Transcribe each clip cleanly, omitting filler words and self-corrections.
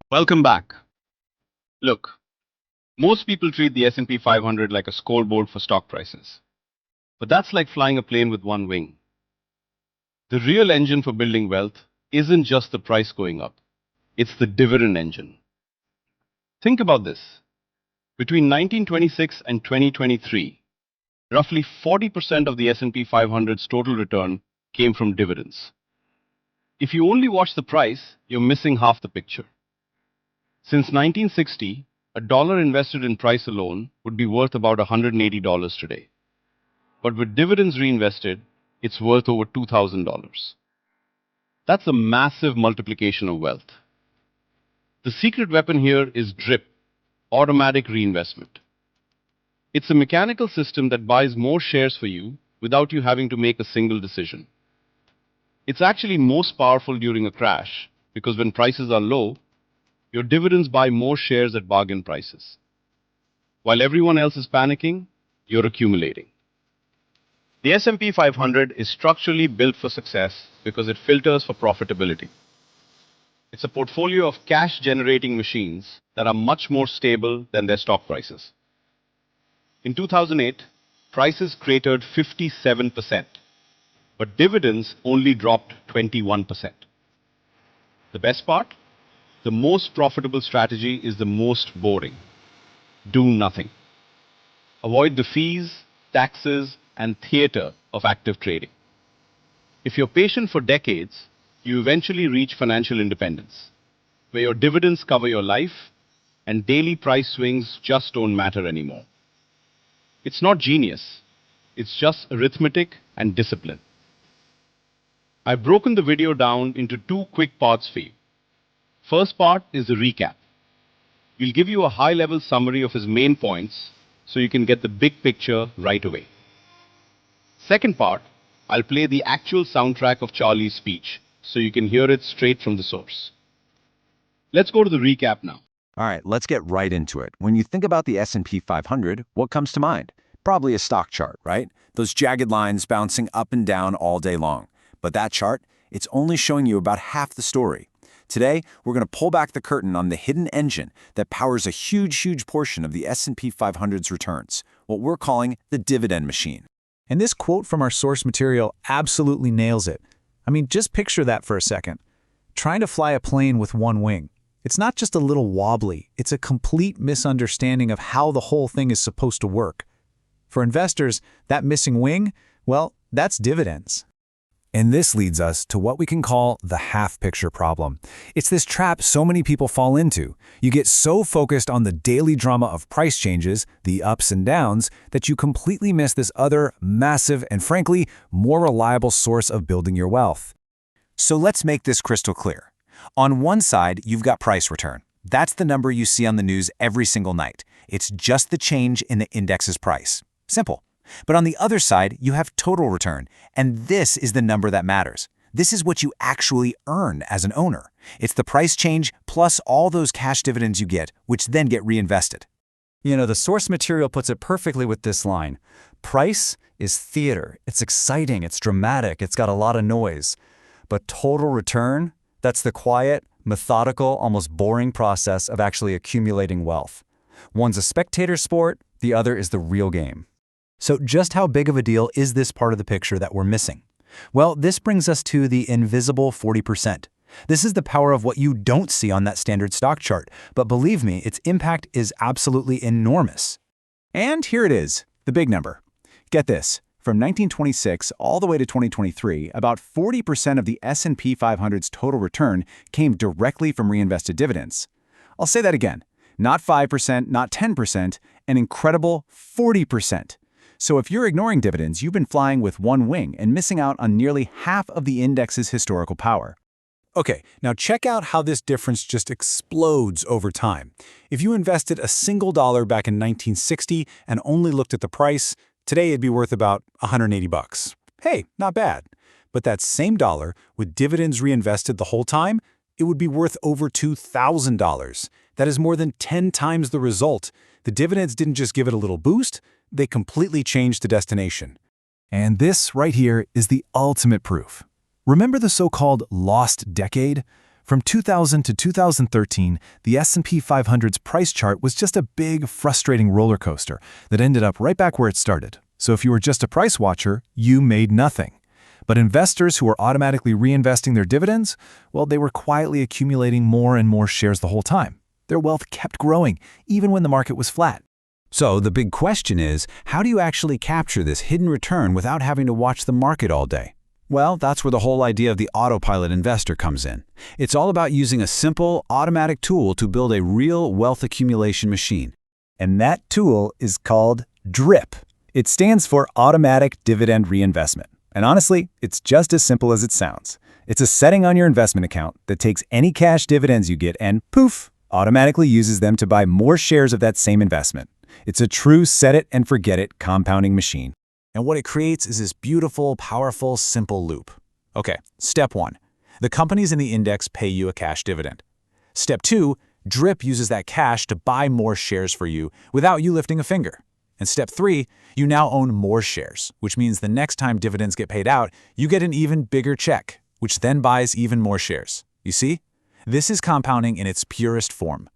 Welcome back. Look, most people treat the S&P 500 like a scoreboard for stock prices. But that's like flying a plane with one wing. The real engine for building wealth isn't just the price going up. It's the dividend engine. Think about this. Between 1926 and 2023, roughly 40% of the S&P 500's total return came from dividends. If you only watch the price, you're missing half the picture. Since 1960, a dollar invested in price alone would be worth about $180 today. But with dividends reinvested, it's worth over $2,000. That's a massive multiplication of wealth. The secret weapon here is DRIP, automatic reinvestment. It's a mechanical system that buys more shares for you without you having to make a single decision. It's actually most powerful during a crash because when prices are low, your dividends buy more shares at bargain prices. While everyone else is panicking, you're accumulating. The S&P 500 is structurally built for success because it filters for profitability. It's a portfolio of cash-generating machines that are much more stable than their stock prices. In 2008, prices cratered 57%, but dividends only dropped 21%. The best part? The most profitable strategy is the most boring. Do nothing. Avoid the fees, taxes, and theater of active trading. If you're patient for decades, you eventually reach financial independence, where your dividends cover your life and daily price swings just don't matter anymore. It's not genius, it's just arithmetic and discipline. I've broken the video down into two quick parts for you. First part is the recap. We'll give you a high-level summary of his main points so you can get the big picture right away. Second part, I'll play the actual soundtrack of Charlie's speech so you can hear it straight from the source. Let's go to the recap now. All right, let's get right into it. When you think about the S&P 500, what comes to mind? Probably a stock chart, right? Those jagged lines bouncing up and down all day long. But that chart, it's only showing you about half the story. Today, we're going to pull back the curtain on the hidden engine that powers a huge portion of the S&P 500's returns, what we're calling the dividend machine. And this quote from our source material absolutely nails it. I mean, just picture that for a second. Trying to fly a plane with one wing. It's not just a little wobbly, it's a complete misunderstanding of how the whole thing is supposed to work. For investors, that missing wing, well, that's dividends. And this leads us to what we can call the half-picture problem. It's this trap so many people fall into. You get so focused on the daily drama of price changes, the ups and downs, that you completely miss this other, massive, and frankly, more reliable source of building your wealth. So let's make this crystal clear. On one side, you've got price return. That's the number you see on the news every single night. It's just the change in the index's price. Simple. But on the other side, you have total return, and this is the number that matters. This is what you actually earn as an owner. It's the price change plus all those cash dividends you get, which then get reinvested. You know, the source material puts it perfectly with this line. Price is theater. It's exciting, it's dramatic, it's got a lot of noise. But total return, that's the quiet, methodical, almost boring process of actually accumulating wealth. One's a spectator sport, the other is the real game. So just how big of a deal is this part of the picture that we're missing? Well, this brings us to the invisible 40%. This is the power of what you don't see on that standard stock chart, but believe me, its impact is absolutely enormous. And here it is, the big number. Get this, from 1926 all the way to 2023, about 40% of the S&P 500's total return came directly from reinvested dividends. I'll say that again, not 5%, not 10%, an incredible 40%. So if you're ignoring dividends, you've been flying with one wing and missing out on nearly half of the index's historical power. Okay, now check out how this difference just explodes over time. If you invested a single dollar back in 1960 and only looked at the price, today it'd be worth about $180. Hey, not bad. But that same dollar, with dividends reinvested the whole time, it would be worth over $2,000. That is more than 10 times the result. The dividends didn't just give it a little boost, they completely changed the destination. And this right here is the ultimate proof. Remember the so-called lost decade? From 2000 to 2013, the S&P 500's price chart was just a big, frustrating roller coaster that ended up right back where it started. So if you were just a price watcher, you made nothing. But investors who were automatically reinvesting their dividends, well, they were quietly accumulating more and more shares the whole time. Their wealth kept growing, even when the market was flat. So the big question is, how do you actually capture this hidden return without having to watch the market all day? Well, that's where the whole idea of the autopilot investor comes in. It's all about using a simple, automatic tool to build a real wealth accumulation machine. And that tool is called DRIP. It stands for Automatic Dividend Reinvestment. And honestly, it's just as simple as it sounds. It's a setting on your investment account that takes any cash dividends you get and, poof, automatically uses them to buy more shares of that same investment. It's a true set-it-and-forget-it compounding machine. And what it creates is this beautiful, powerful, simple loop. Okay, step 1. The companies in the index pay you a cash dividend. Step 2, DRIP uses that cash to buy more shares for you without you lifting a finger. And step 3, you now own more shares, which means the next time dividends get paid out, you get an even bigger check, which then buys even more shares. You see? This is compounding in its purest form.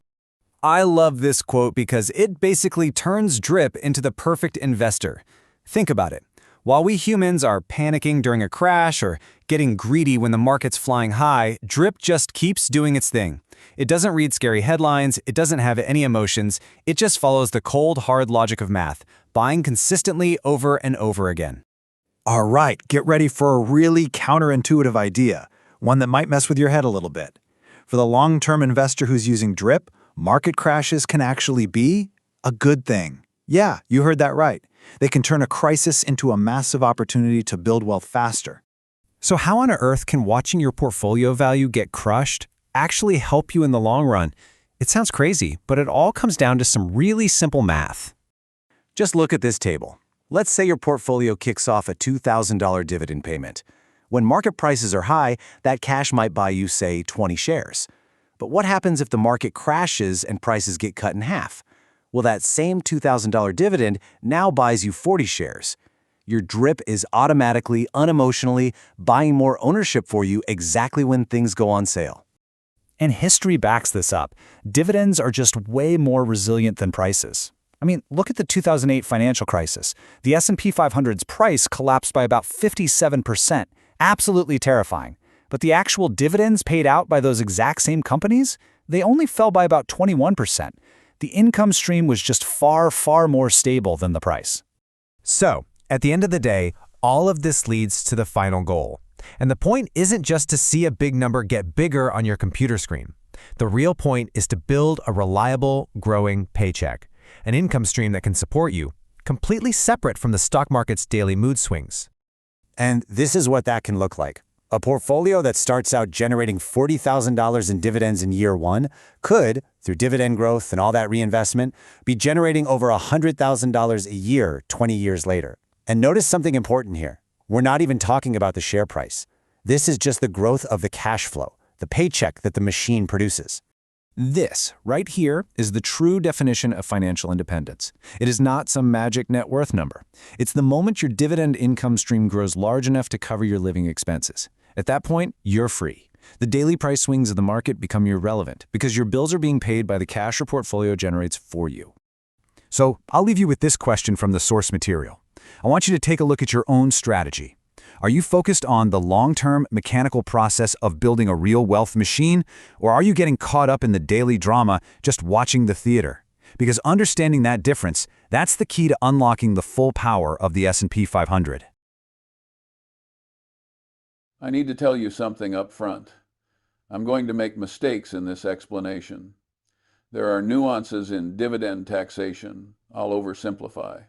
I love this quote because it basically turns DRIP into the perfect investor. Think about it. While we humans are panicking during a crash or getting greedy when the market's flying high, DRIP just keeps doing its thing. It doesn't read scary headlines, it doesn't have any emotions, it just follows the cold, hard logic of math, buying consistently over and over again. All right, get ready for a really counterintuitive idea, one that might mess with your head a little bit. For the long-term investor who's using DRIP, market crashes can actually be a good thing. Yeah, you heard that right. They can turn a crisis into a massive opportunity to build wealth faster. So how on earth can watching your portfolio value get crushed actually help you in the long run? It sounds crazy, but it all comes down to some really simple math. Just look at this table. Let's say your portfolio kicks off a $2,000 dividend payment. When market prices are high, that cash might buy you, say, 20 shares. But what happens if the market crashes and prices get cut in half? Well, that same $2,000 dividend now buys you 40 shares. Your DRIP is automatically, unemotionally buying more ownership for you exactly when things go on sale. And history backs this up. Dividends are just way more resilient than prices. I mean, look at the 2008 financial crisis. The S&P 500's price collapsed by about 57%. Absolutely terrifying. But the actual dividends paid out by those exact same companies, they only fell by about 21%. The income stream was just far, far more stable than the price. So, at the end of the day, all of this leads to the final goal. And the point isn't just to see a big number get bigger on your computer screen. The real point is to build a reliable, growing paycheck, an income stream that can support you, completely separate from the stock market's daily mood swings. And this is what that can look like. A portfolio that starts out generating $40,000 in dividends in year one could, through dividend growth and all that reinvestment, be generating over $100,000 a year 20 years later. And notice something important here. We're not even talking about the share price. This is just the growth of the cash flow, the paycheck that the machine produces. This, right here, is the true definition of financial independence. It is not some magic net worth number. It's the moment your dividend income stream grows large enough to cover your living expenses. At that point, you're free. The daily price swings of the market become irrelevant because your bills are being paid by the cash your portfolio generates for you. So, I'll leave you with this question from the source material. I want you to take a look at your own strategy. Are you focused on the long-term mechanical process of building a real wealth machine, or are you getting caught up in the daily drama just watching the theater? Because understanding that difference, that's the key to unlocking the full power of the S&P 500. I need to tell you something up front. I'm going to make mistakes in this explanation. There are nuances in dividend taxation. I'll oversimplify.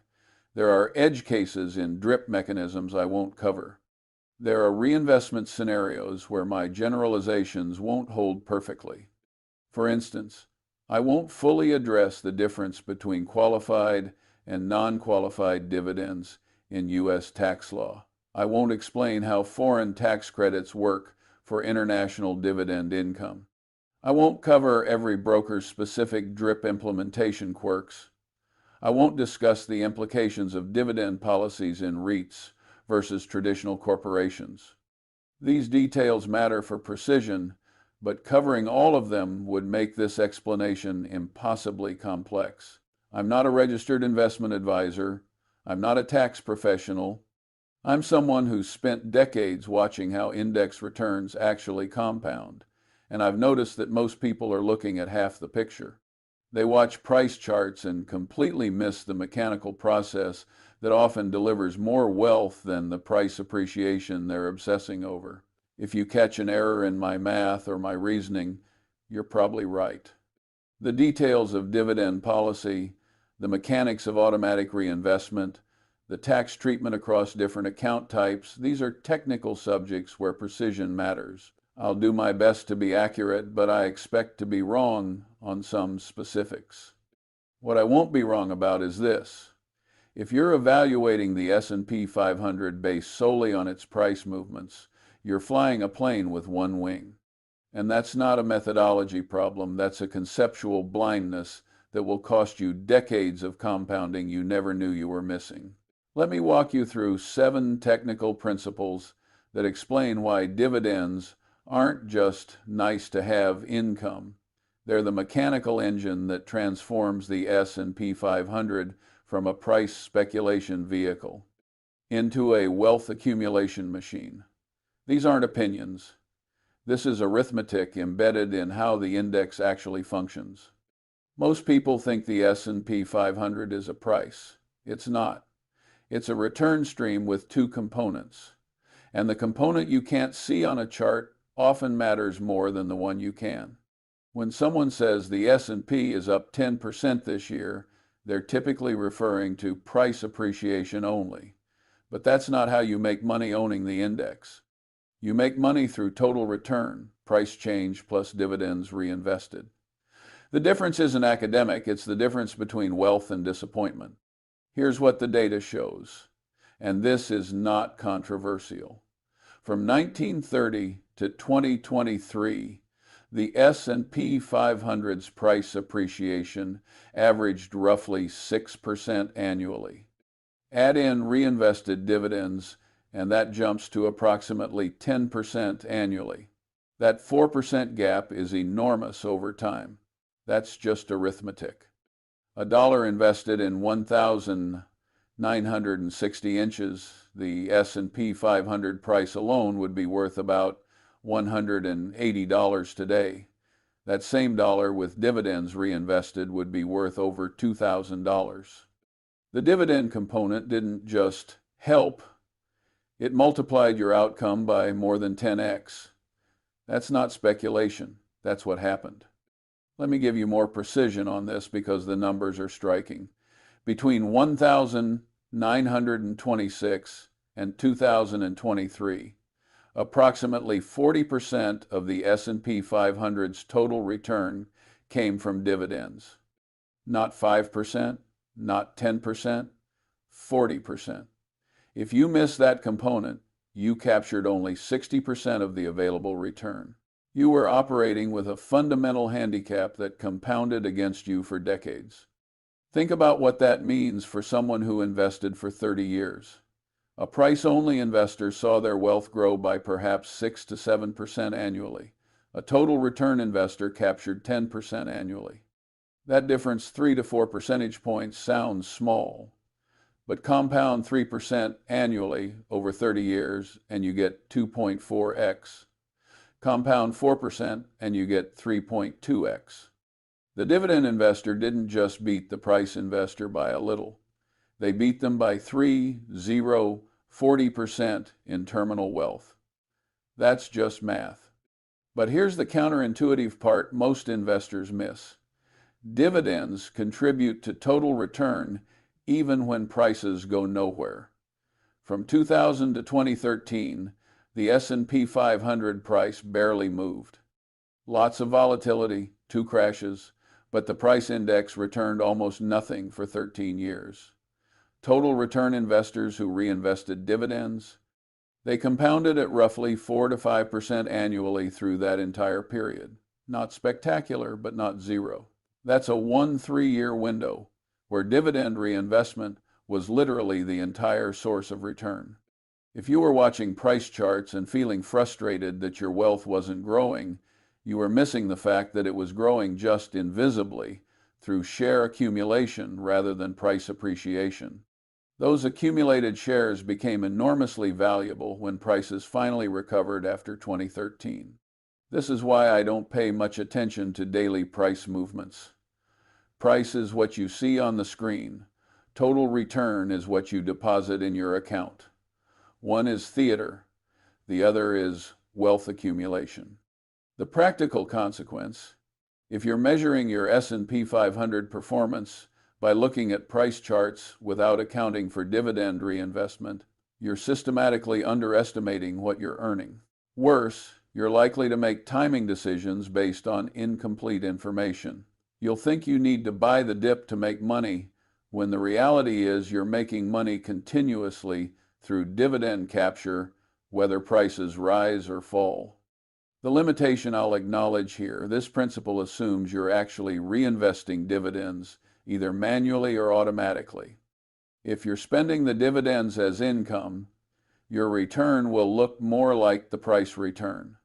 There are edge cases in DRIP mechanisms I won't cover. There are reinvestment scenarios where my generalizations won't hold perfectly. For instance, I won't fully address the difference between qualified and non-qualified dividends in U.S. tax law. I won't explain how foreign tax credits work for international dividend income. I won't cover every broker's specific DRIP implementation quirks. I won't discuss the implications of dividend policies in REITs versus traditional corporations. These details matter for precision, but covering all of them would make this explanation impossibly complex. I'm not a registered investment advisor. I'm not a tax professional. I'm someone who's spent decades watching how index returns actually compound, and I've noticed that most people are looking at half the picture. They watch price charts and completely miss the mechanical process that often delivers more wealth than the price appreciation they're obsessing over. If you catch an error in my math or my reasoning, you're probably right. The details of dividend policy, the mechanics of automatic reinvestment, the tax treatment across different account types, these are technical subjects where precision matters. I'll do my best to be accurate, but I expect to be wrong on some specifics. What I won't be wrong about is this. If you're evaluating the S&P 500 based solely on its price movements, you're flying a plane with one wing. And that's not a methodology problem, that's a conceptual blindness that will cost you decades of compounding you never knew you were missing. Let me walk you through 7 technical principles that explain why dividends aren't just nice-to-have income. They're the mechanical engine that transforms the S&P 500 from a price speculation vehicle into a wealth accumulation machine. These aren't opinions. This is arithmetic embedded in how the index actually functions. Most people think the S&P 500 is a price. It's not. It's a return stream with 2 components. And the component you can't see on a chart often matters more than the one you can. When someone says the S&P is up 10% this year, they're typically referring to price appreciation only. But that's not how you make money owning the index. You make money through total return, price change plus dividends reinvested. The difference isn't academic, it's the difference between wealth and disappointment. Here's what the data shows, and this is not controversial. From 1930 to 2023, the S&P 500's price appreciation averaged roughly 6% annually. Add in reinvested dividends, and that jumps to approximately 10% annually. That 4% gap is enormous over time. That's just arithmetic. A dollar invested in 1,960 inches, the S&P 500 price alone would be worth about $180 today. That same dollar with dividends reinvested would be worth over $2,000. The dividend component didn't just help, it multiplied your outcome by more than 10x. That's not speculation, that's what happened. Let me give you more precision on this because the numbers are striking. Between 1,926 and 2023, approximately 40% of the S&P 500's total return came from dividends. Not 5%, not 10%, 40%. If you miss that component, you captured only 60% of the available return. You were operating with a fundamental handicap that compounded against you for decades. Think about what that means for someone who invested for 30 years. A price-only investor saw their wealth grow by perhaps 6 to 7% annually. A total return investor captured 10% annually. That difference, 3 to 4 percentage points, sounds small, but compound 3% annually over 30 years and you get 2.4x. Compound 4% and you get 3.2x. The dividend investor didn't just beat the price investor by a little. They beat them by 3, 0, 40% in terminal wealth. That's just math. But here's the counterintuitive part most investors miss. Dividends contribute to total return even when prices go nowhere. From 2000 to 2013, the S&P 500 price barely moved. Lots of volatility, 2 crashes, but the price index returned almost nothing for 13 years. Total return investors who reinvested dividends, they compounded at roughly 4 to 5% annually through that entire period. Not spectacular, but not zero. That's a 1-3-year window where dividend reinvestment was literally the entire source of return. If you were watching price charts and feeling frustrated that your wealth wasn't growing, You were missing the fact that it was growing just invisibly through share accumulation rather than price appreciation. Those accumulated shares became enormously valuable when prices finally recovered after 2013. This is why I don't pay much attention to daily price movements. Price is what you see on the screen. Total return is what you deposit in your account. One is theater, the other is wealth accumulation. The practical consequence, if you're measuring your S&P 500 performance by looking at price charts without accounting for dividend reinvestment, you're systematically underestimating what you're earning. Worse, you're likely to make timing decisions based on incomplete information. You'll think you need to buy the dip to make money, when the reality is you're making money continuously through dividend capture, whether prices rise or fall. The limitation I'll acknowledge here, this principle assumes you're actually reinvesting dividends, either manually or automatically. If you're spending the dividends as income, your return will look more like the price return.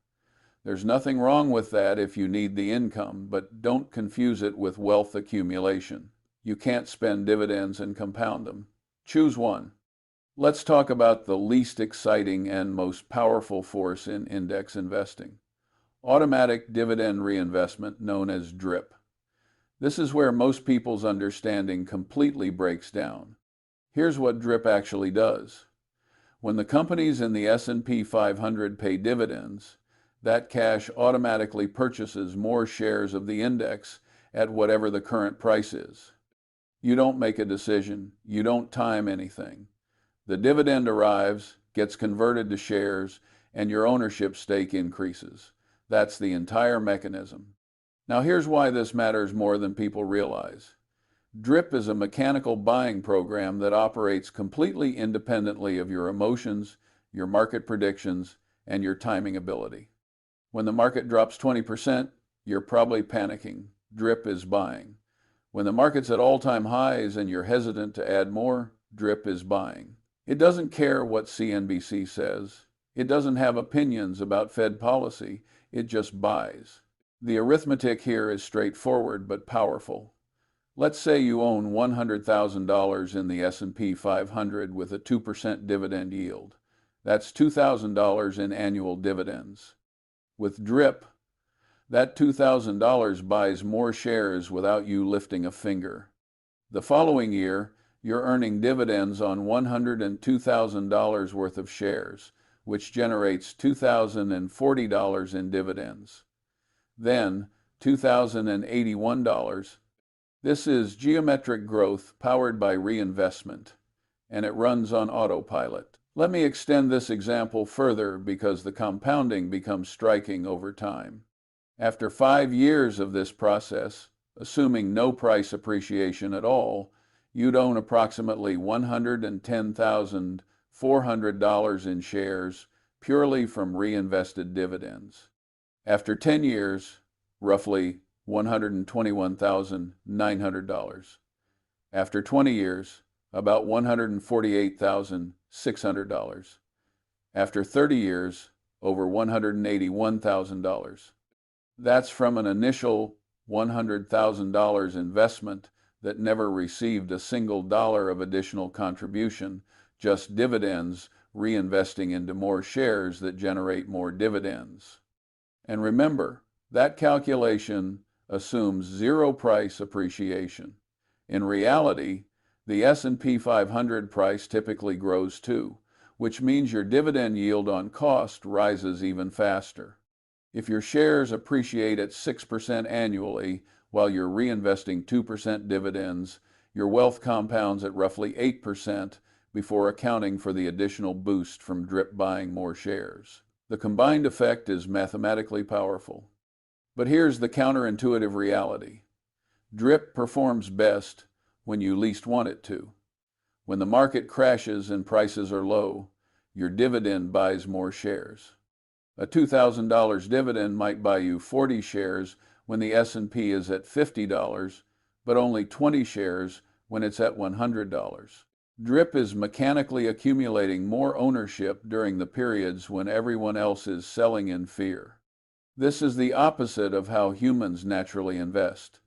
There's nothing wrong with that if you need the income, but don't confuse it with wealth accumulation. You can't spend dividends and compound them. Choose one. Let's talk about the least exciting and most powerful force in index investing. Automatic dividend reinvestment, known as DRIP. This is where most people's understanding completely breaks down. Here's what DRIP actually does. When the companies in the S&P 500 pay dividends, that cash automatically purchases more shares of the index at whatever the current price is. You don't make a decision. You don't time anything. The dividend arrives, gets converted to shares, and your ownership stake increases. That's the entire mechanism. Now here's why this matters more than people realize. DRIP is a mechanical buying program that operates completely independently of your emotions, your market predictions, and your timing ability. When the market drops 20%, you're probably panicking. DRIP is buying. When the market's at all-time highs and you're hesitant to add more, DRIP is buying. It doesn't care what CNBC says. It doesn't have opinions about Fed policy. It just buys. The arithmetic here is straightforward but powerful. Let's say you own $100,000 in the S&P 500 with a 2% dividend yield. That's $2,000 in annual dividends. With DRIP, that $2,000 buys more shares without you lifting a finger. The following year, you're earning dividends on $102,000 worth of shares, which generates $2,040 in dividends. Then, $2,081. This is geometric growth powered by reinvestment, and it runs on autopilot. Let me extend this example further because the compounding becomes striking over time. After 5 years of this process, assuming no price appreciation at all, you'd own approximately $110,400 in shares purely from reinvested dividends. After 10 years, roughly $121,900. After 20 years, about $148,600. After 30 years, over $181,000. That's from an initial $100,000 investment that never received a single dollar of additional contribution, just dividends reinvesting into more shares that generate more dividends. And remember, that calculation assumes zero price appreciation. In reality, the S&P 500 price typically grows too, which means your dividend yield on cost rises even faster. If your shares appreciate at 6% annually while you're reinvesting 2% dividends, your wealth compounds at roughly 8% before accounting for the additional boost from DRIP buying more shares. The combined effect is mathematically powerful. But here's the counterintuitive reality. DRIP performs best when you least want it to. When the market crashes and prices are low, your dividend buys more shares. A $2,000 dividend might buy you 40 shares when the S&P is at $50, but only 20 shares when it's at $100. DRIP is mechanically accumulating more ownership during the periods when everyone else is selling in fear. This is the opposite of how humans naturally invest.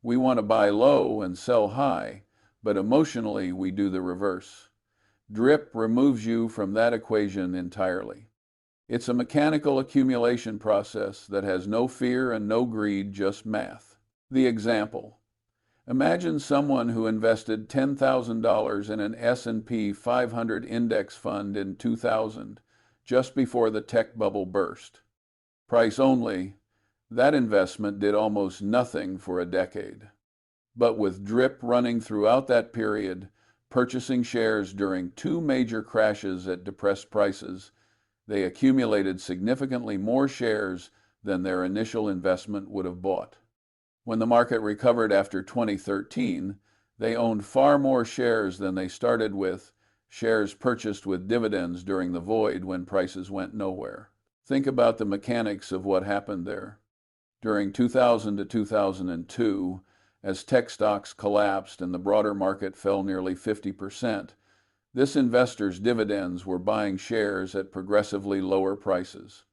We want to buy low and sell high, but emotionally we do the reverse. DRIP removes you from that equation entirely. It's a mechanical accumulation process that has no fear and no greed, just math. The example. Imagine someone who invested $10,000 in an S&P 500 index fund in 2000, just before the tech bubble burst. Price only, that investment did almost nothing for a decade. But with DRIP running throughout that period, purchasing shares during two major crashes at depressed prices, they accumulated significantly more shares than their initial investment would have bought. When the market recovered after 2013, they owned far more shares than they started with, shares purchased with dividends during the void when prices went nowhere. Think about the mechanics of what happened there. During 2000 to 2002, as tech stocks collapsed and the broader market fell nearly 50%, this investor's dividends were buying shares at progressively lower prices.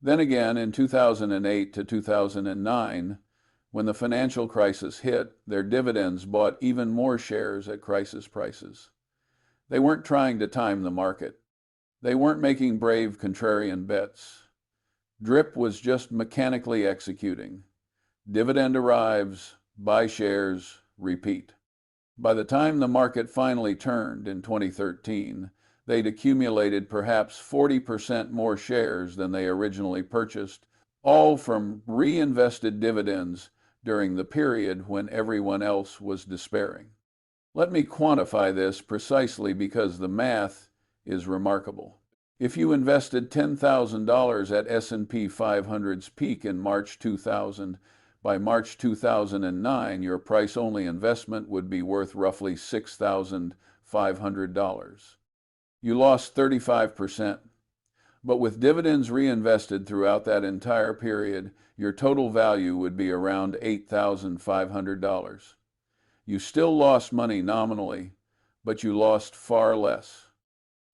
Then again, in 2008 to 2009, when the financial crisis hit, their dividends bought even more shares at crisis prices. They weren't trying to time the market. They weren't making brave contrarian bets. DRIP was just mechanically executing. Dividend arrives, buy shares, repeat. By the time the market finally turned in 2013, they'd accumulated perhaps 40% more shares than they originally purchased, all from reinvested dividends during the period when everyone else was despairing. Let me quantify this precisely because the math is remarkable. If you invested $10,000 at S&P 500's peak in March 2000, by March 2009, your price-only investment would be worth roughly $6,500. You lost 35%. But with dividends reinvested throughout that entire period, your total value would be around $8,500. You still lost money nominally, but you lost far less.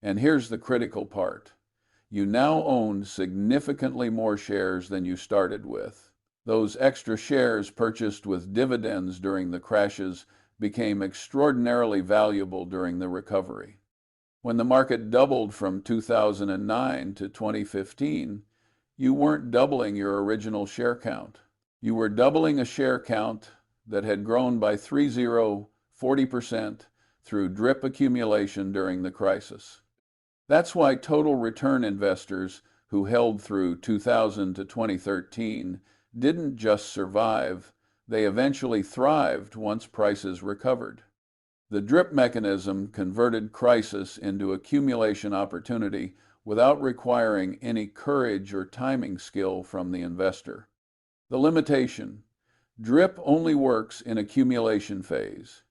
And here's the critical part. You now owned significantly more shares than you started with. Those extra shares purchased with dividends during the crashes became extraordinarily valuable during the recovery. When the market doubled from 2009 to 2015, you weren't doubling your original share count. You were doubling a share count that had grown by 40% through DRIP accumulation during the crisis. That's why total return investors who held through 2000 to 2013 didn't just survive, they eventually thrived once prices recovered. The DRIP mechanism converted crisis into accumulation opportunity without requiring any courage or timing skill from the investor. The limitation: DRIP only works in accumulation phase.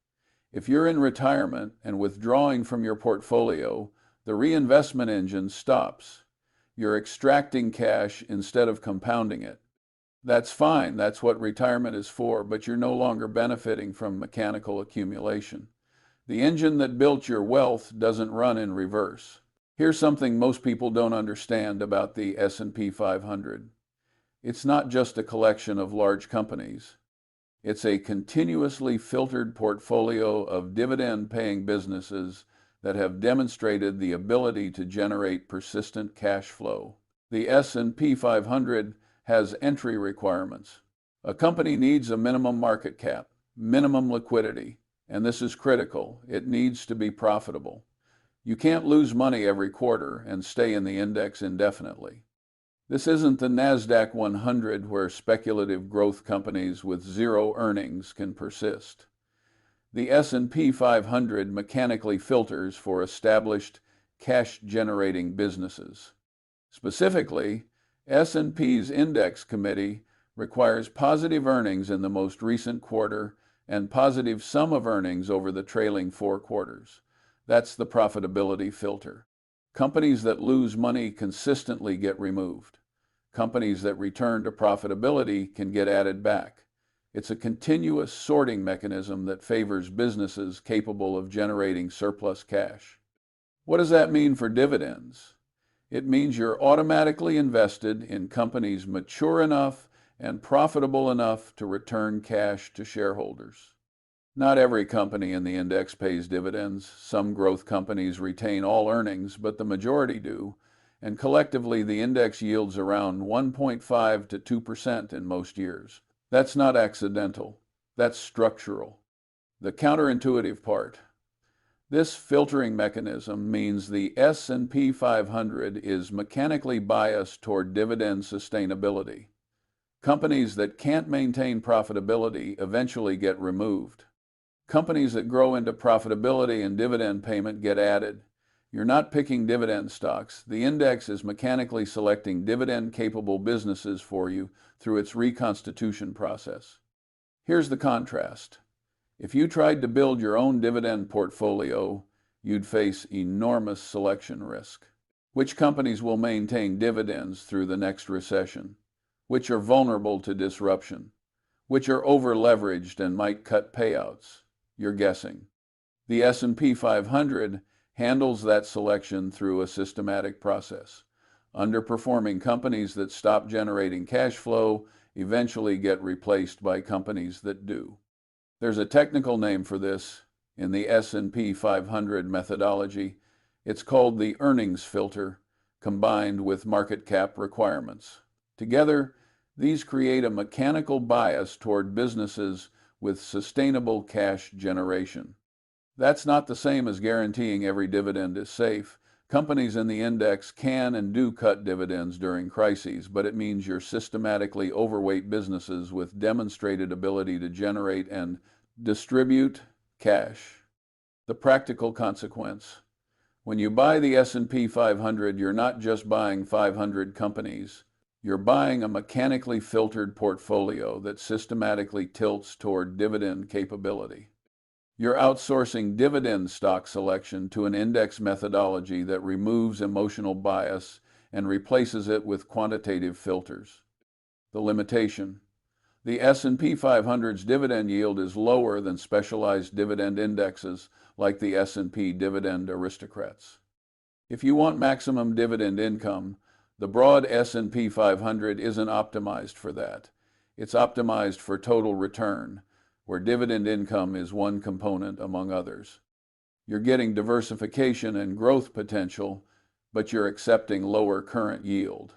If you're in retirement and withdrawing from your portfolio, the reinvestment engine stops. You're extracting cash instead of compounding it. That's fine, that's what retirement is for, but you're no longer benefiting from mechanical accumulation. The engine that built your wealth doesn't run in reverse. Here's something most people don't understand about the S&P 500. It's not just a collection of large companies. It's a continuously filtered portfolio of dividend-paying businesses that have demonstrated the ability to generate persistent cash flow. The S&P 500 has entry requirements. A company needs a minimum market cap, minimum liquidity, and this is critical. It needs to be profitable. You can't lose money every quarter and stay in the index indefinitely. This isn't the NASDAQ 100 where speculative growth companies with zero earnings can persist. The S&P 500 mechanically filters for established, cash-generating businesses. Specifically, S&P's Index Committee requires positive earnings in the most recent quarter and positive sum of earnings over the trailing 4 quarters. That's the profitability filter. Companies that lose money consistently get removed. Companies that return to profitability can get added back. It's a continuous sorting mechanism that favors businesses capable of generating surplus cash. What does that mean for dividends? It means you're automatically invested in companies mature enough and profitable enough to return cash to shareholders. Not every company in the index pays dividends. Some growth companies retain all earnings, but the majority do, and collectively the index yields around 1.5 to 2% in most years. That's not accidental. That's structural. The counterintuitive part. This filtering mechanism means the S&P 500 is mechanically biased toward dividend sustainability. Companies that can't maintain profitability eventually get removed. Companies that grow into profitability and dividend payment get added. You're not picking dividend stocks. The index is mechanically selecting dividend-capable businesses for you through its reconstitution process. Here's the contrast. If you tried to build your own dividend portfolio, you'd face enormous selection risk. Which companies will maintain dividends through the next recession? Which are vulnerable to disruption? Which are over-leveraged and might cut payouts? You're guessing. The S&P 500 handles that selection through a systematic process. Underperforming companies that stop generating cash flow eventually get replaced by companies that do. There's a technical name for this in the S&P 500 methodology. It's called the earnings filter, combined with market cap requirements. Together, these create a mechanical bias toward businesses with sustainable cash generation. That's not the same as guaranteeing every dividend is safe. Companies in the index can and do cut dividends during crises, but it means you're systematically overweight businesses with demonstrated ability to generate and distribute cash. The practical consequence. When you buy the S&P 500, you're not just buying 500 companies. You're buying a mechanically filtered portfolio that systematically tilts toward dividend capability. You're outsourcing dividend stock selection to an index methodology that removes emotional bias and replaces it with quantitative filters. The limitation. The S&P 500's dividend yield is lower than specialized dividend indexes like the S&P Dividend Aristocrats. If you want maximum dividend income, the broad S&P 500 isn't optimized for that. It's optimized for total return, where dividend income is one component among others. You're getting diversification and growth potential, but you're accepting lower current yield.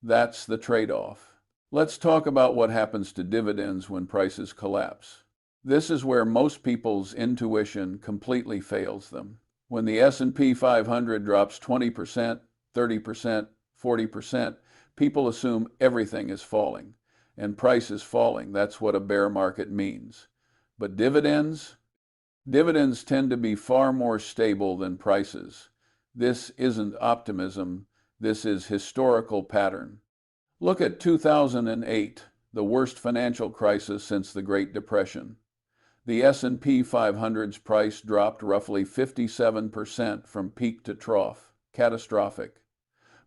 That's the trade-off. Let's talk about what happens to dividends when prices collapse. This is where most people's intuition completely fails them. When the S&P 500 drops 20%, 30%, 40%, people assume everything is falling. And price is falling. That's what a bear market means. But dividends tend to be far more stable than prices. This isn't optimism. This is historical pattern. Look at 2008, the worst financial crisis since the Great Depression. The S&P 500's price dropped roughly 57% from peak to trough. Catastrophic.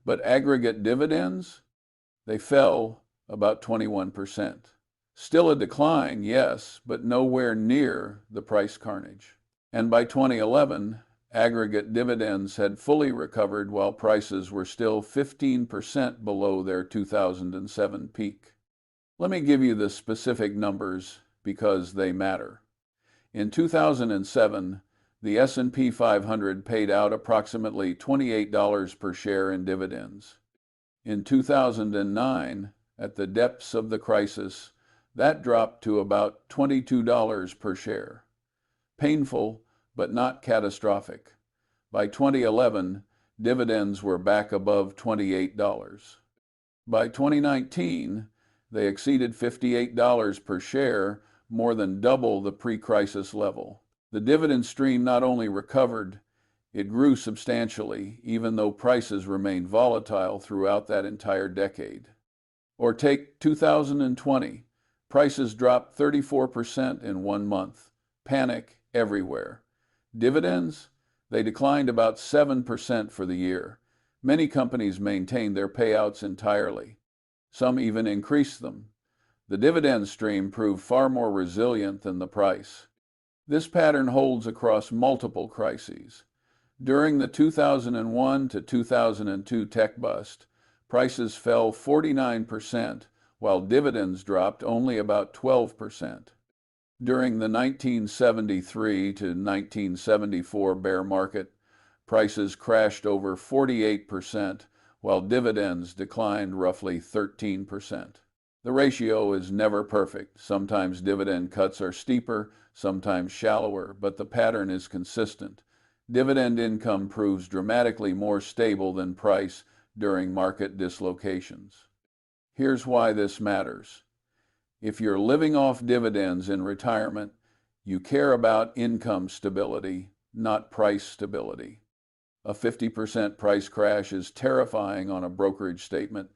But aggregate dividends? They fell about 21%. Still a decline, yes, but nowhere near the price carnage. And by 2011, aggregate dividends had fully recovered while prices were still 15% below their 2007 peak. Let me give you the specific numbers because they matter. In 2007, the S&P 500 paid out approximately $28 per share in dividends. In 2009, at the depths of the crisis, that dropped to about $22 per share. Painful, but not catastrophic. By 2011, dividends were back above $28. By 2019, they exceeded $58 per share, more than double the pre-crisis level. The dividend stream not only recovered, it grew substantially, even though prices remained volatile throughout that entire decade. Or take 2020. Prices dropped 34% in 1 month. Panic everywhere. Dividends? They declined about 7% for the year. Many companies maintained their payouts entirely. Some even increased them. The dividend stream proved far more resilient than the price. This pattern holds across multiple crises. During the 2001 to 2002 tech bust, prices fell 49%, while dividends dropped only about 12%. During the 1973 to 1974 bear market, prices crashed over 48%, while dividends declined roughly 13%. The ratio is never perfect. Sometimes dividend cuts are steeper, sometimes shallower, but the pattern is consistent. Dividend income proves dramatically more stable than price during market dislocations. Here's why this matters. If you're living off dividends in retirement, you care about income stability, not price stability. A 50% price crash is terrifying on a brokerage statement,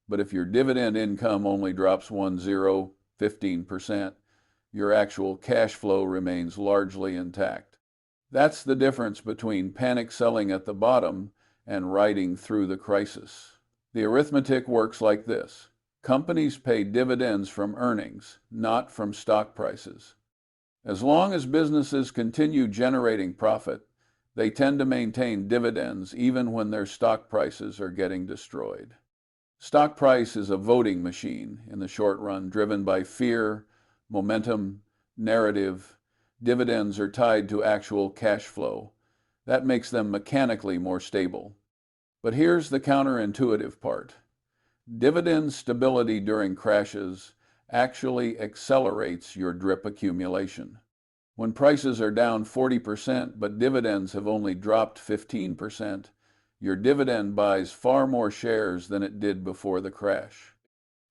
but if your dividend income only drops 15%, your actual cash flow remains largely intact. That's the difference between panic selling at the bottom and riding through the crisis. The arithmetic works like this. Companies pay dividends from earnings, not from stock prices. As long as businesses continue generating profit, they tend to maintain dividends even when their stock prices are getting destroyed. Stock price is a voting machine in the short run, driven by fear, momentum, narrative. Dividends are tied to actual cash flow. That makes them mechanically more stable. But here's the counterintuitive part. Dividend stability during crashes actually accelerates your drip accumulation. When prices are down 40% but dividends have only dropped 15%, your dividend buys far more shares than it did before the crash.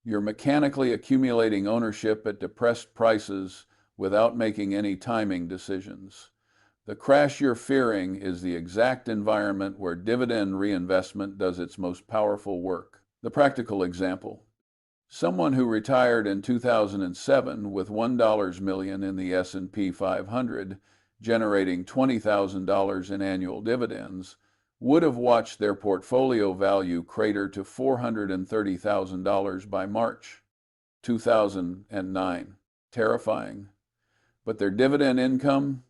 You're mechanically accumulating ownership at depressed prices without making any timing decisions. The crash you're fearing is the exact environment where dividend reinvestment does its most powerful work. The practical example. Someone who retired in 2007 with $1 million in the S&P 500, generating $20,000 in annual dividends, would have watched their portfolio value crater to $430,000 by March 2009. Terrifying. But their dividend income?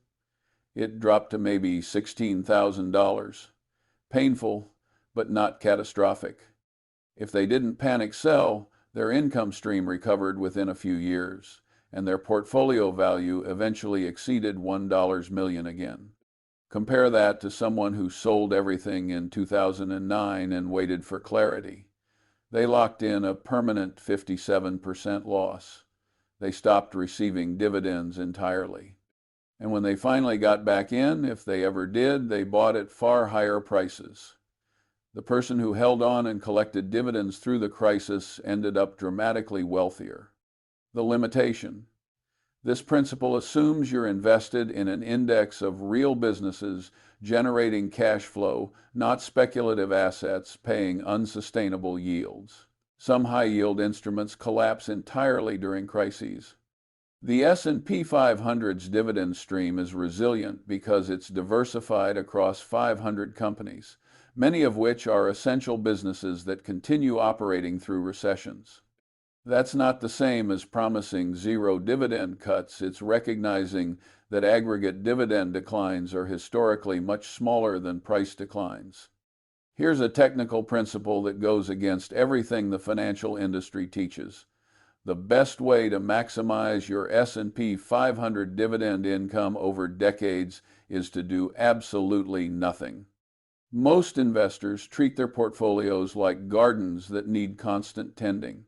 It dropped to maybe $16,000. Painful, but not catastrophic. If they didn't panic sell, their income stream recovered within a few years, and their portfolio value eventually exceeded $1 million again. Compare that to someone who sold everything in 2009 and waited for clarity. They locked in a permanent 57% loss. They stopped receiving dividends entirely. And when they finally got back in, if they ever did, they bought at far higher prices. The person who held on and collected dividends through the crisis ended up dramatically wealthier. The limitation. This principle assumes you're invested in an index of real businesses generating cash flow, not speculative assets paying unsustainable yields. Some high-yield instruments collapse entirely during crises. The S&P 500's dividend stream is resilient because it's diversified across 500 companies, many of which are essential businesses that continue operating through recessions. That's not the same as promising zero dividend cuts. It's recognizing that aggregate dividend declines are historically much smaller than price declines. Here's a technical principle that goes against everything the financial industry teaches. The best way to maximize your S&P 500 dividend income over decades is to do absolutely nothing. Most investors treat their portfolios like gardens that need constant tending.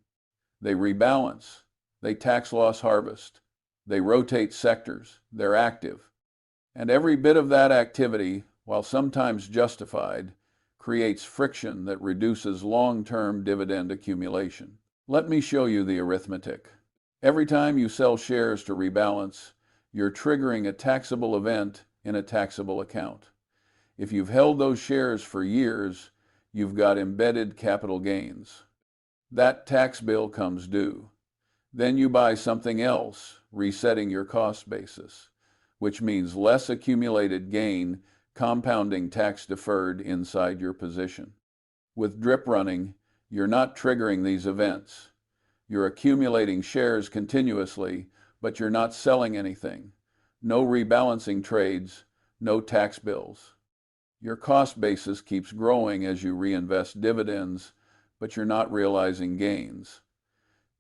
They rebalance, they tax loss harvest, they rotate sectors, they're active. And every bit of that activity, while sometimes justified, creates friction that reduces long-term dividend accumulation. Let me show you the arithmetic. Every time you sell shares to rebalance, you're triggering a taxable event in a taxable account. If you've held those shares for years, you've got embedded capital gains. That tax bill comes due. Then you buy something else, resetting your cost basis, which means less accumulated gain, compounding tax deferred inside your position. With drip running, you're not triggering these events. You're accumulating shares continuously, but you're not selling anything. No rebalancing trades, no tax bills. Your cost basis keeps growing as you reinvest dividends, but you're not realizing gains.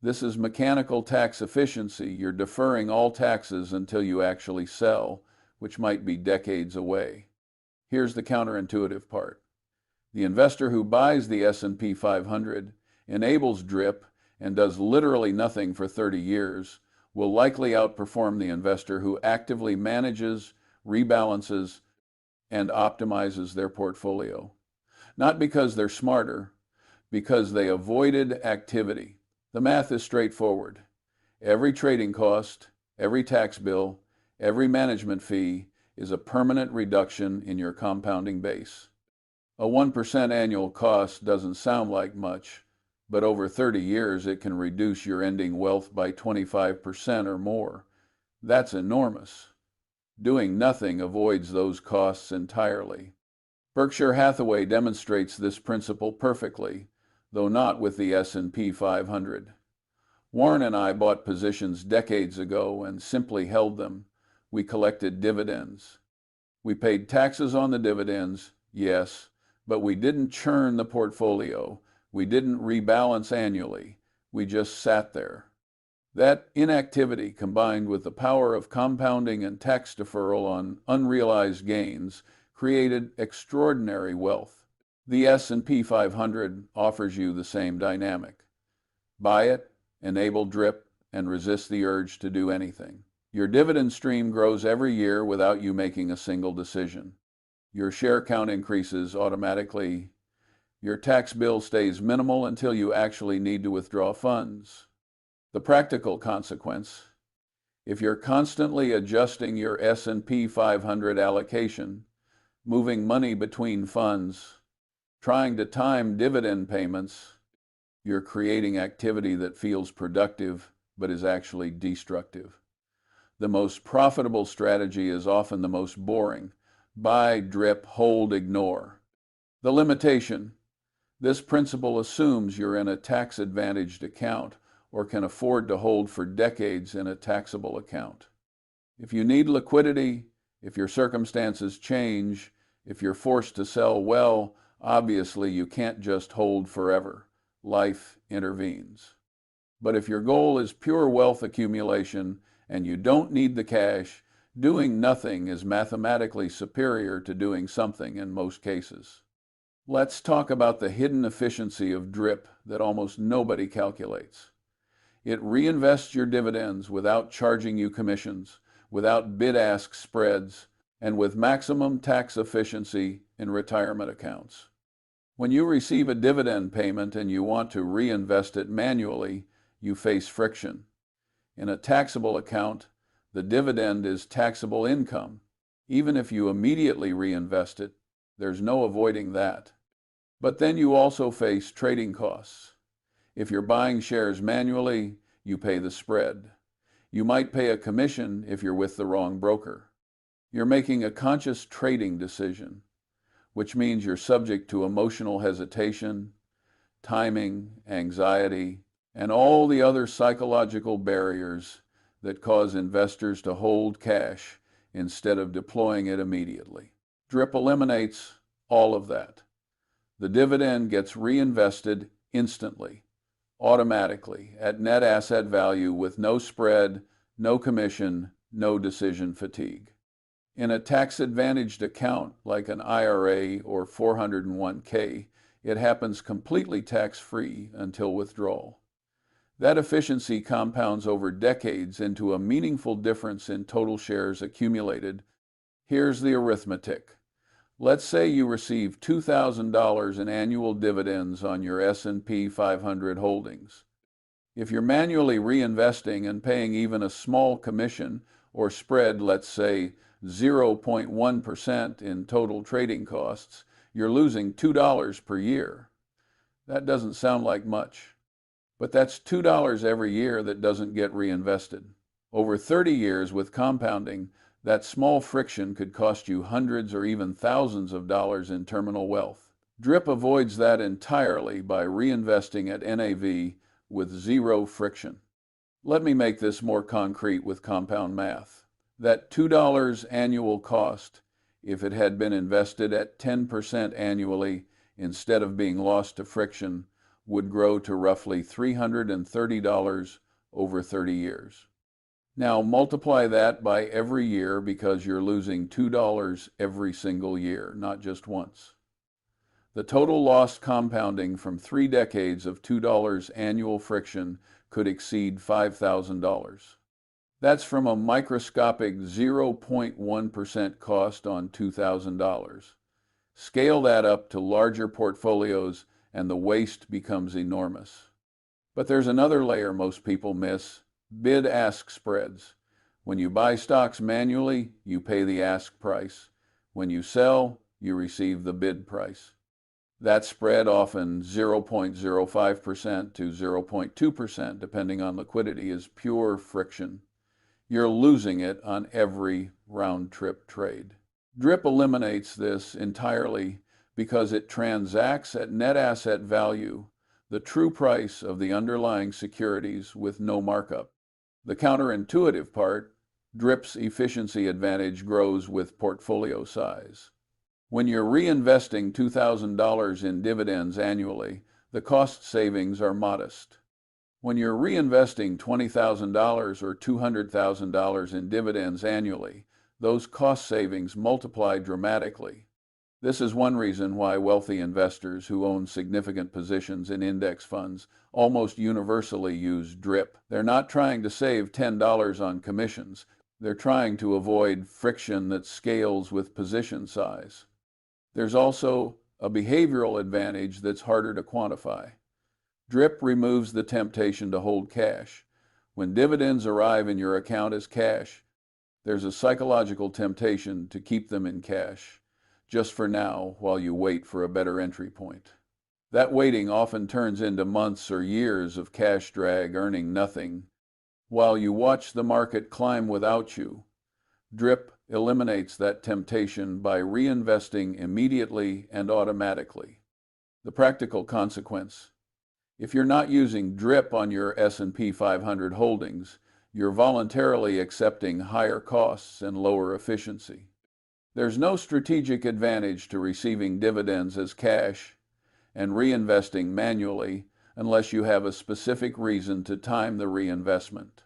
This is mechanical tax efficiency. You're deferring all taxes until you actually sell, which might be decades away. Here's the counterintuitive part. The investor who buys the S&P 500, enables DRIP, and does literally nothing for 30 years will likely outperform the investor who actively manages, rebalances, and optimizes their portfolio. Not because they're smarter, because they avoided activity. The math is straightforward. Every trading cost, every tax bill, every management fee is a permanent reduction in your compounding base. A 1% annual cost doesn't sound like much, but over 30 years it can reduce your ending wealth by 25% or more. That's enormous. Doing nothing avoids those costs entirely. Berkshire Hathaway demonstrates this principle perfectly, though not with the S&P 500. Warren and I bought positions decades ago and simply held them. We collected dividends. We paid taxes on the dividends, yes, but we didn't churn the portfolio. We didn't rebalance annually. We just sat there. That inactivity, combined with the power of compounding and tax deferral on unrealized gains, created extraordinary wealth. The S&P 500 offers you the same dynamic. Buy it, enable DRIP, and resist the urge to do anything. Your dividend stream grows every year without you making a single decision. Your share count increases automatically. Your tax bill stays minimal until you actually need to withdraw funds. The practical consequence: if you're constantly adjusting your S&P 500 allocation, moving money between funds, trying to time dividend payments, you're creating activity that feels productive but is actually destructive. The most profitable strategy is often the most boring. Buy, drip, hold, ignore. The limitation: this principle assumes you're in a tax-advantaged account or can afford to hold for decades in a taxable account. If you need liquidity, if your circumstances change, if you're forced to sell, well, obviously you can't just hold forever. Life intervenes. But if your goal is pure wealth accumulation and you don't need the cash, doing nothing is mathematically superior to doing something in most cases. Let's talk about the hidden efficiency of DRIP that almost nobody calculates. It reinvests your dividends without charging you commissions, without bid-ask spreads, and with maximum tax efficiency in retirement accounts. When you receive a dividend payment and you want to reinvest it manually, you face friction. In a taxable account, the dividend is taxable income. Even if you immediately reinvest it, there's no avoiding that. But then you also face trading costs. If you're buying shares manually, you pay the spread. You might pay a commission if you're with the wrong broker. You're making a conscious trading decision, which means you're subject to emotional hesitation, timing, anxiety, and all the other psychological barriers that cause investors to hold cash instead of deploying it immediately. DRIP eliminates all of that. The dividend gets reinvested instantly, automatically, at net asset value with no spread, no commission, no decision fatigue. In a tax-advantaged account like an IRA or 401k, it happens completely tax-free until withdrawal. That efficiency compounds over decades into a meaningful difference in total shares accumulated. Here's the arithmetic. Let's say you receive $2,000 in annual dividends on your S&P 500 holdings. If you're manually reinvesting and paying even a small commission or spread, let's say 0.1% in total trading costs, you're losing $2 per year. That doesn't sound like much, but that's $2 every year that doesn't get reinvested. Over 30 years with compounding, that small friction could cost you hundreds or even thousands of dollars in terminal wealth. DRIP avoids that entirely by reinvesting at NAV with zero friction. Let me make this more concrete with compound math. That $2 annual cost if it had been invested at 10% annually instead of being lost to friction, would grow to roughly $330 over 30 years. Now multiply that by every year because you're losing $2 every single year, not just once. The total loss compounding from 3 decades of $2 annual friction could exceed $5,000. That's from a microscopic 0.1% cost on $2,000. Scale that up to larger portfolios and the waste becomes enormous. But there's another layer most people miss: bid-ask spreads. When you buy stocks manually, you pay the ask price. When you sell, you receive the bid price. That spread, often 0.05% to 0.2%, depending on liquidity, is pure friction. You're losing it on every round-trip trade. DRIP eliminates this entirely because it transacts at net asset value, the true price of the underlying securities, with no markup. The counterintuitive part: DRIP's efficiency advantage grows with portfolio size. When you're reinvesting $2,000 in dividends annually, the cost savings are modest. When you're reinvesting $20,000 or $200,000 in dividends annually, those cost savings multiply dramatically. This is one reason why wealthy investors who own significant positions in index funds almost universally use DRIP. They're not trying to save $10 on commissions. They're trying to avoid friction that scales with position size. There's also a behavioral advantage that's harder to quantify. DRIP removes the temptation to hold cash. When dividends arrive in your account as cash, there's a psychological temptation to keep them in cash, just for now, while you wait for a better entry point. That waiting often turns into months or years of cash drag, earning nothing, while you watch the market climb without you. DRIP eliminates that temptation by reinvesting immediately and automatically. The practical consequence: if you're not using DRIP on your S&P 500 holdings, you're voluntarily accepting higher costs and lower efficiency. There's no strategic advantage to receiving dividends as cash and reinvesting manually unless you have a specific reason to time the reinvestment,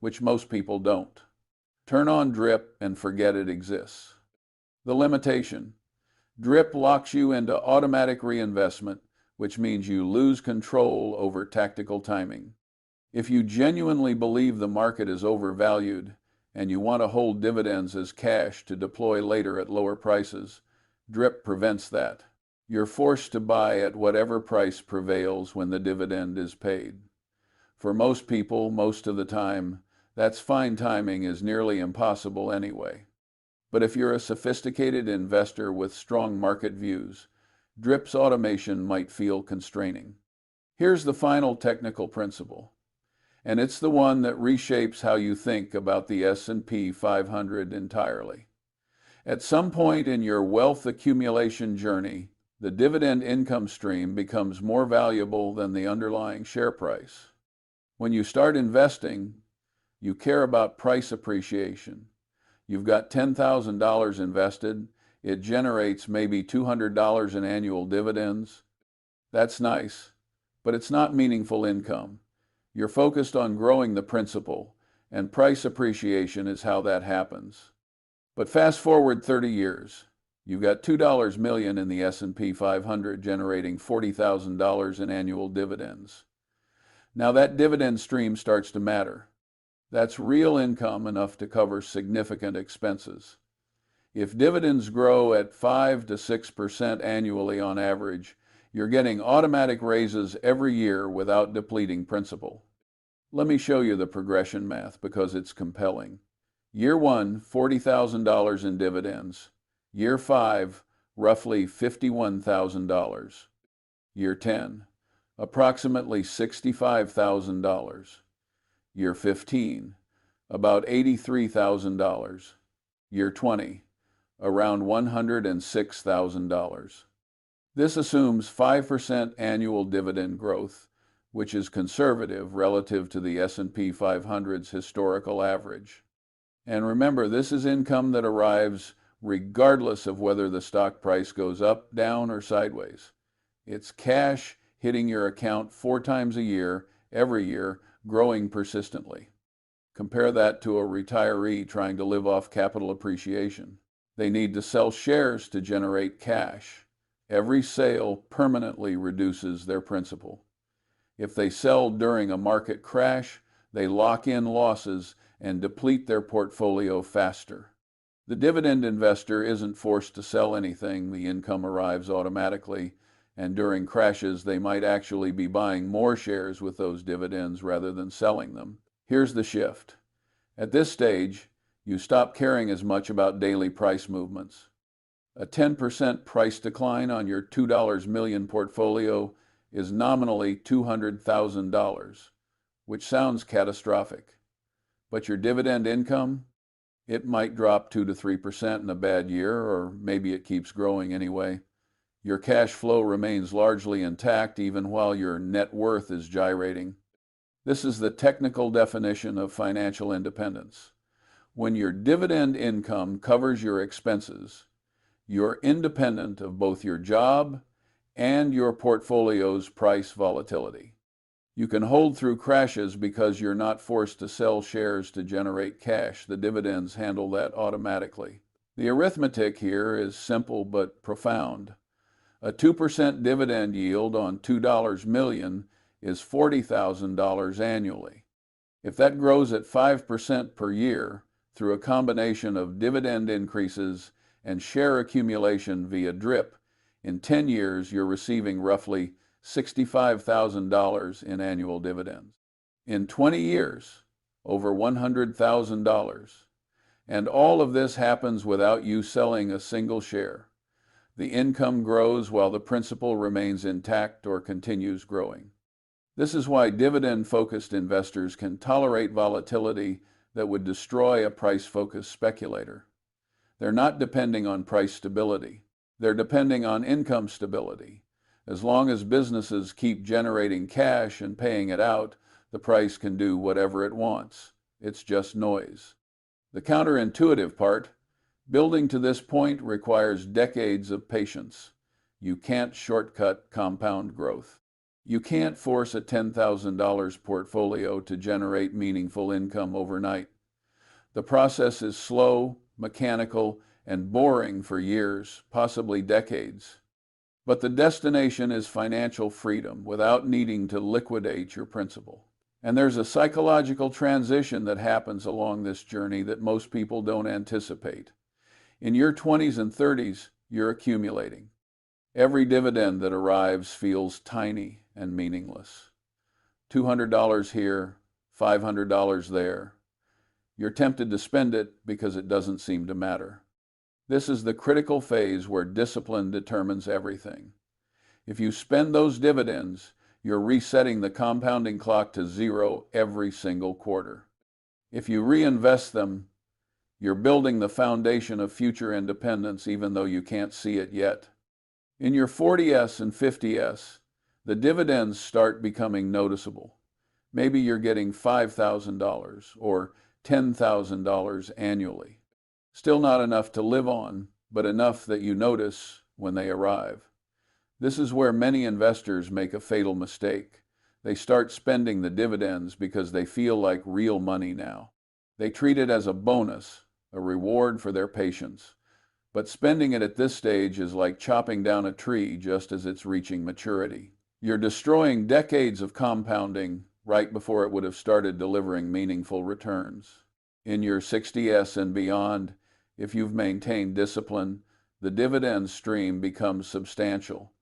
which most people don't. Turn on DRIP and forget it exists. The limitation: DRIP locks you into automatic reinvestment, which means you lose control over tactical timing. If you genuinely believe the market is overvalued and you want to hold dividends as cash to deploy later at lower prices, DRIP prevents that. You're forced to buy at whatever price prevails when the dividend is paid. For most people, most of the time, that's fine. Timing is nearly impossible anyway. But if you're a sophisticated investor with strong market views, DRIP's automation might feel constraining. Here's the final technical principle, and it's the one that reshapes how you think about the S&P 500 entirely. At some point in your wealth accumulation journey, the dividend income stream becomes more valuable than the underlying share price. When you start investing, you care about price appreciation. You've got $10,000 invested. It generates maybe $200 in annual dividends. That's nice, but it's not meaningful income. You're focused on growing the principal, and price appreciation is how that happens. But fast forward 30 years. You've got $2 million in the S&P 500 generating $40,000 in annual dividends. Now that dividend stream starts to matter. That's real income enough to cover significant expenses. If dividends grow at 5 to 6% annually on average, you're getting automatic raises every year without depleting principal. Let me show you the progression math because it's compelling. Year 1, $40,000 in dividends. Year 5, roughly $51,000. Year 10, approximately $65,000. Year 15, about $83,000. Year 20, around $106,000. This assumes 5% annual dividend growth, which is conservative relative to the S&P 500's historical average. And remember, this is income that arrives regardless of whether the stock price goes up, down, or sideways. It's cash hitting your account 4 times a year, every year, growing persistently. Compare that to a retiree trying to live off capital appreciation. They need to sell shares to generate cash. Every sale permanently reduces their principal. If they sell during a market crash, they lock in losses and deplete their portfolio faster. The dividend investor isn't forced to sell anything. The income arrives automatically, and during crashes, they might actually be buying more shares with those dividends rather than selling them. Here's the shift. At this stage, you stop caring as much about daily price movements. A 10% price decline on your $2 million portfolio is nominally $200,000, which sounds catastrophic. But your dividend income, it might drop 2 to 3% in a bad year, or maybe it keeps growing anyway. Your cash flow remains largely intact even while your net worth is gyrating. This is the technical definition of financial independence. When your dividend income covers your expenses, you're independent of both your job and your portfolio's price volatility. You can hold through crashes because you're not forced to sell shares to generate cash. The dividends handle that automatically. The arithmetic here is simple but profound. A 2% dividend yield on $2 million is $40,000 annually. If that grows at 5% per year through a combination of dividend increases and share accumulation via DRIP, in 10 years you're receiving roughly $65,000 in annual dividends. In 20 years, over $100,000. And all of this happens without you selling a single share. The income grows while the principal remains intact or continues growing. This is why dividend-focused investors can tolerate volatility that would destroy a price-focused speculator. They're not depending on price stability. They're depending on income stability. As long as businesses keep generating cash and paying it out, the price can do whatever it wants. It's just noise. The counterintuitive part, building to this point requires decades of patience. You can't shortcut compound growth. You can't force a $10,000 portfolio to generate meaningful income overnight. The process is slow, mechanical, and boring for years, possibly decades. But the destination is financial freedom without needing to liquidate your principal. And there's a psychological transition that happens along this journey that most people don't anticipate. In your 20s and 30s, you're accumulating. Every dividend that arrives feels tiny and meaningless. $200 here, $500 there. You're tempted to spend it because it doesn't seem to matter. This is the critical phase where discipline determines everything. If you spend those dividends, you're resetting the compounding clock to 0 every single quarter. If you reinvest them, you're building the foundation of future independence even though you can't see it yet. In your 40s and 50s, the dividends start becoming noticeable. Maybe you're getting $5,000 or $10,000 annually. Still not enough to live on, but enough that you notice when they arrive. This is where many investors make a fatal mistake. They start spending the dividends because they feel like real money now. They treat it as a bonus, a reward for their patience. But spending it at this stage is like chopping down a tree just as it's reaching maturity. You're destroying decades of compounding right before it would have started delivering meaningful returns. In your 60s and beyond, if you've maintained discipline, the dividend stream becomes substantial.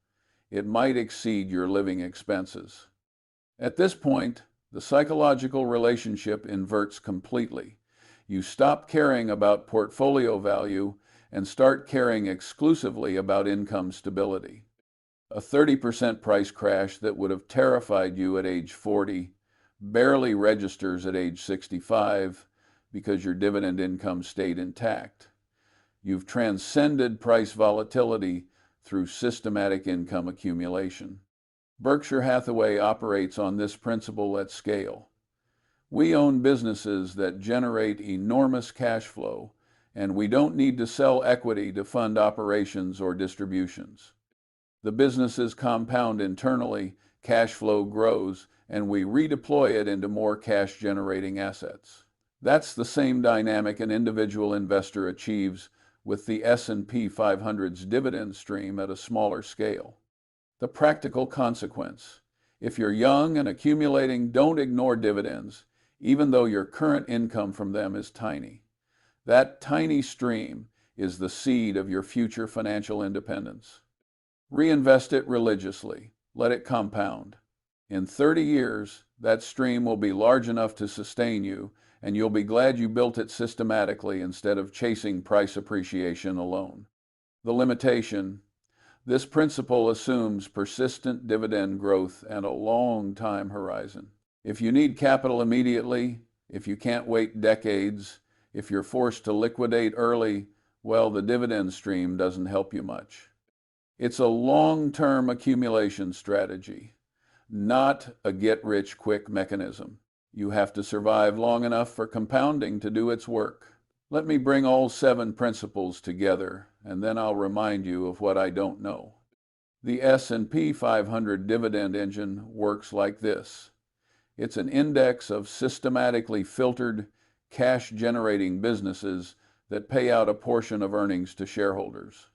It might exceed your living expenses. At this point, the psychological relationship inverts completely. You stop caring about portfolio value and start caring exclusively about income stability. A 30% price crash that would have terrified you at age 40 barely registers at age 65 because your dividend income stayed intact. You've transcended price volatility through systematic income accumulation. Berkshire Hathaway operates on this principle at scale. We own businesses that generate enormous cash flow and we don't need to sell equity to fund operations or distributions. The businesses compound internally, cash flow grows, and we redeploy it into more cash-generating assets. That's the same dynamic an individual investor achieves with the S&P 500's dividend stream at a smaller scale. The practical consequence: if you're young and accumulating, don't ignore dividends, even though your current income from them is tiny. That tiny stream is the seed of your future financial independence. Reinvest it religiously. Let it compound. In 30 years, that stream will be large enough to sustain you, and you'll be glad you built it systematically instead of chasing price appreciation alone. The limitation: this principle assumes persistent dividend growth and a long time horizon. If you need capital immediately, if you can't wait decades, if you're forced to liquidate early, well, the dividend stream doesn't help you much. It's a long-term accumulation strategy, not a get-rich-quick mechanism. You have to survive long enough for compounding to do its work. Let me bring all 7 principles together, and then I'll remind you of what I don't know. The S&P 500 dividend engine works like this. It's an index of systematically filtered, cash-generating businesses that pay out a portion of earnings to shareholders.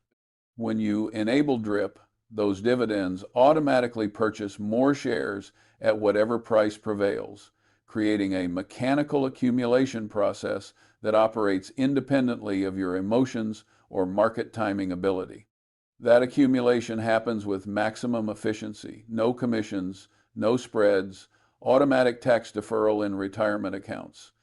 When you enable DRIP, those dividends automatically purchase more shares at whatever price prevails, creating a mechanical accumulation process that operates independently of your emotions or market timing ability. That accumulation happens with maximum efficiency, no commissions, no spreads, automatic tax deferral in retirement accounts.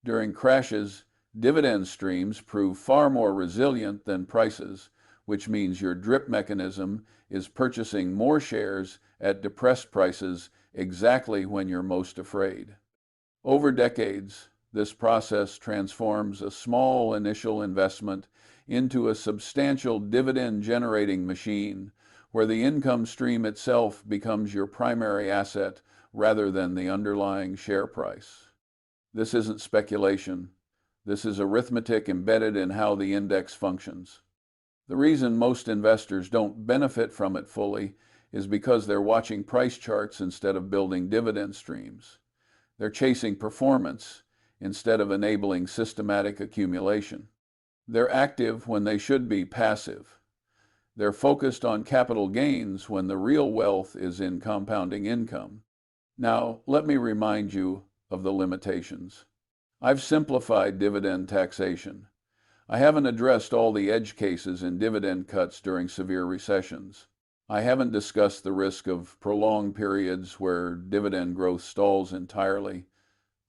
During crashes, dividend streams prove far more resilient than prices, which means your DRIP mechanism is purchasing more shares at depressed prices exactly when you're most afraid. Over decades, this process transforms a small initial investment into a substantial dividend-generating machine, where the income stream itself becomes your primary asset rather than the underlying share price. This isn't speculation. This is arithmetic embedded in how the index functions. The reason most investors don't benefit from it fully is because they're watching price charts instead of building dividend streams. They're chasing performance instead of enabling systematic accumulation. They're active when they should be passive. They're focused on capital gains when the real wealth is in compounding income. Now, let me remind you of the limitations. I've simplified dividend taxation. I haven't addressed all the edge cases in dividend cuts during severe recessions. I haven't discussed the risk of prolonged periods where dividend growth stalls entirely.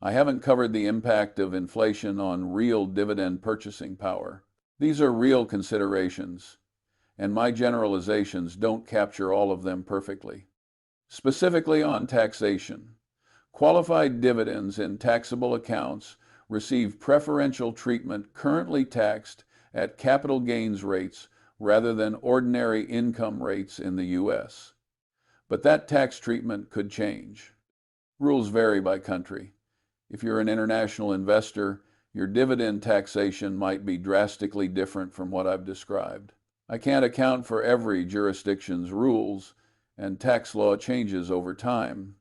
I haven't covered the impact of inflation on real dividend purchasing power. These are real considerations, and my generalizations don't capture all of them perfectly. Specifically on taxation, qualified dividends in taxable accounts receive preferential treatment currently taxed at capital gains rates rather than ordinary income rates in the U.S. But that tax treatment could change. Rules vary by country. If you're an international investor, your dividend taxation might be drastically different from what I've described. I can't account for every jurisdiction's rules, and tax law changes over time.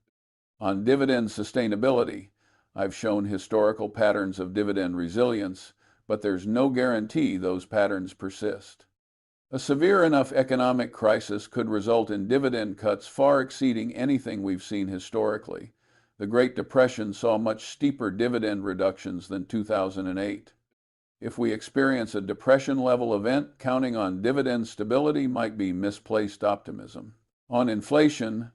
On dividend sustainability, I've shown historical patterns of dividend resilience, but there's no guarantee those patterns persist. A severe enough economic crisis could result in dividend cuts far exceeding anything we've seen historically. The Great Depression saw much steeper dividend reductions than 2008. If we experience a depression-level event, counting on dividend stability might be misplaced optimism. On inflation,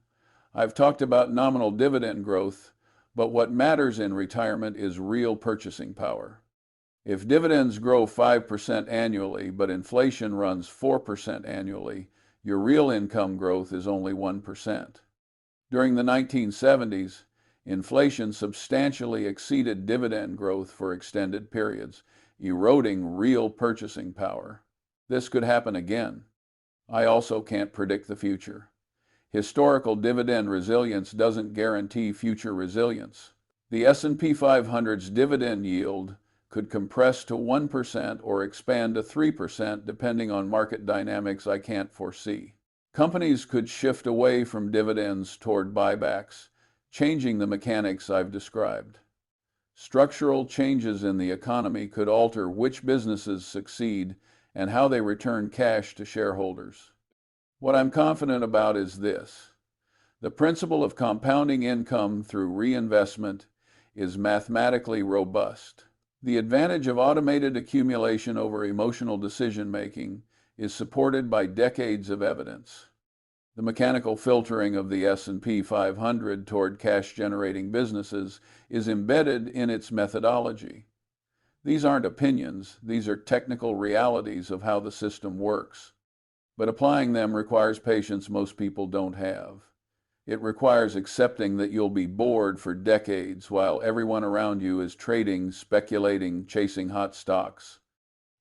I've talked about nominal dividend growth, but what matters in retirement is real purchasing power. If dividends grow 5% annually, but inflation runs 4% annually, your real income growth is only 1%. During the 1970s, inflation substantially exceeded dividend growth for extended periods, eroding real purchasing power. This could happen again. I also can't predict the future. Historical dividend resilience doesn't guarantee future resilience. The S&P 500's dividend yield could compress to 1% or expand to 3% depending on market dynamics I can't foresee. Companies could shift away from dividends toward buybacks, changing the mechanics I've described. Structural changes in the economy could alter which businesses succeed and how they return cash to shareholders. What I'm confident about is this: the principle of compounding income through reinvestment is mathematically robust. The advantage of automated accumulation over emotional decision-making is supported by decades of evidence. The mechanical filtering of the S&P 500 toward cash-generating businesses is embedded in its methodology. These aren't opinions, these are technical realities of how the system works. But applying them requires patience most people don't have. It requires accepting that you'll be bored for decades while everyone around you is trading, speculating, chasing hot stocks.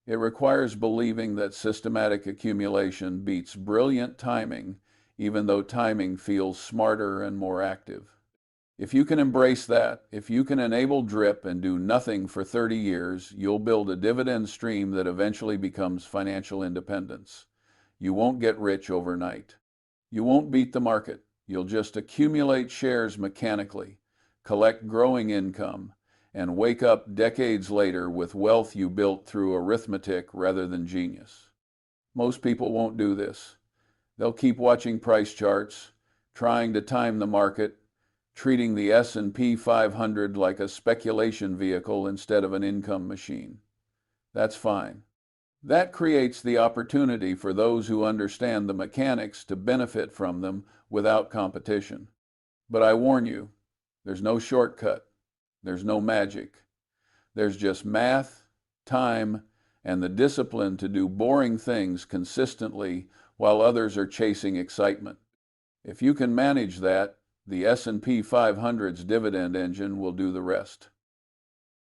It requires believing that systematic accumulation beats brilliant timing, even though timing feels smarter and more active. If you can embrace that, if you can enable drip and do nothing for 30 years, you'll build a dividend stream that eventually becomes financial independence. You won't get rich overnight. You won't beat the market. You'll just accumulate shares mechanically, collect growing income, and wake up decades later with wealth you built through arithmetic rather than genius. Most people won't do this. They'll keep watching price charts, trying to time the market, treating the S&P 500 like a speculation vehicle instead of an income machine. That's fine. That creates the opportunity for those who understand the mechanics to benefit from them without competition. But I warn you, there's no shortcut. There's no magic. There's just math, time, and the discipline to do boring things consistently while others are chasing excitement. If you can manage that, the S&P 500's dividend engine will do the rest.